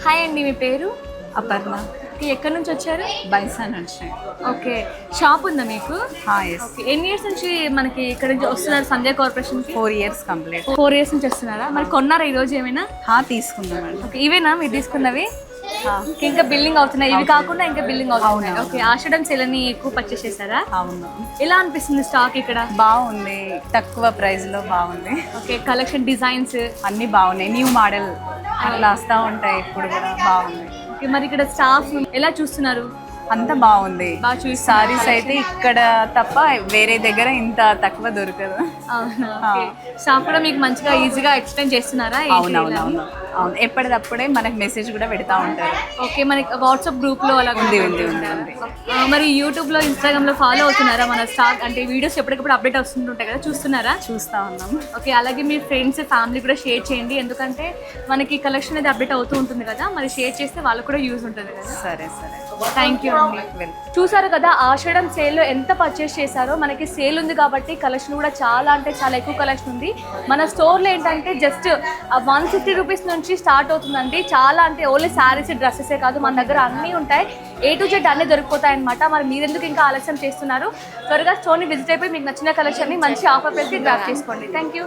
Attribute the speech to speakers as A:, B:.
A: Hi అండి, మీ పేరు?
B: అపర్ణ.
A: ఎక్కడి నుంచి వచ్చారు?
B: బైసా నుంచి.
A: ఓకే, షాప్ ఉందా మీకు?
B: ఎస్.
A: ఓకే, ఎన్ని ఇయర్స్ నుంచి మనకి ఇక్కడ నుంచి వస్తున్నారు సంధ్య కార్పొరేషన్కి?
B: 4 years కంప్లీట్.
A: 4 ఇయర్స్ నుంచి వస్తున్నారా? మరి కొన్నారా ఈరోజు ఏమైనా?
B: తీసుకున్నామండి.
A: ఓకే, ఇవేనా మీరు తీసుకున్నవి? ఇంకా బిల్లింగ్ అవుతున్నాయి, ఇవి కాకుండా ఇంకా బిల్లింగ్ అవుతున్నాయి. ఓకే, ఆషాఢం సేల్ అని ఎక్కువ పర్చేస్ చేశారా?
B: అవును.
A: ఎలా అనిపిస్తుంది స్టాక్ ఇక్కడ?
B: బాగుంది, తక్కువ ప్రైస్ లో బాగుంది.
A: ఓకే, కలెక్షన్ డిజైన్స్
B: అన్ని బాగున్నాయి, న్యూ మోడల్ అట్లా వస్తూ ఉంటాయి, ఇప్పుడు కూడా బాగుంది.
A: ఓకే, మరి ఇక్కడ స్టాఫ్ ఎలా చూస్తున్నారు?
B: అంత బాగుంది.
A: బాగా చూసి
B: సారీస్ అయితే ఇక్కడ తప్ప వేరే దగ్గర ఇంత తక్కువ దొరకదు.
A: అవునా? ఓకే, స్టాఫ్ కూడా మీకు మంచిగా ఈజీగా ఎక్స్ప్లెయిన్ చేస్తున్నారా?
B: అవును, ఎప్పటికప్పుడే మనకి మెసేజ్ కూడా పెడతా ఉంటారు.
A: ఓకే, మనకి వాట్సాప్ గ్రూప్ లో అలా
B: ఉంది.
A: మరి యూట్యూబ్ లో, ఇన్స్టాగ్రామ్ లో ఫాలో అవుతున్నారా మన స్టాక్? అంటే వీడియోస్ ఎప్పటికప్పుడు అప్డేట్ వస్తుంటాయి కదా, చూస్తున్నారా?
B: చూస్తా ఉన్నాము.
A: ఓకే, అలాగే మీ ఫ్రెండ్స్ ఫ్యామిలీ కూడా షేర్ చేయండి, ఎందుకంటే మనకి కలెక్షన్ అనేది అప్డేట్ అవుతూ ఉంటుంది కదా, మరి షేర్ చేస్తే వాళ్ళకు కూడా యూజ్ ఉంటుంది కదా.
B: సరే.
A: థ్యాంక్ యూ అండి. చూసారు కదా ఆషాఢం సేల్లో ఎంత పర్చేస్ చేశారో. మనకి సేల్ ఉంది కాబట్టి కలెక్షన్ కూడా చాలా అంటే చాలా ఎక్కువ కలెక్షన్ ఉంది. మన స్టోర్లో ఏంటంటే జస్ట్ 150 రూపీస్ నుంచి స్టార్ట్ అవుతుందండి. చాలా అంటే ఓన్లీ శారీస్, డ్రెస్సెసే కాదు, మన దగ్గర అన్నీ ఉంటాయి, A to Z అన్నీ దొరికిపోతాయి అనమాట. మరి మీరెందుకు ఇంకా ఆలస్యం చేస్తున్నారు? త్వరగా స్టోర్ని విజిట్ అయిపోయి మీకు నచ్చిన కలెక్షన్ని మంచి ఆఫర్ ప్రైస్కి గ్రాప్ చేసుకోండి. Thank you.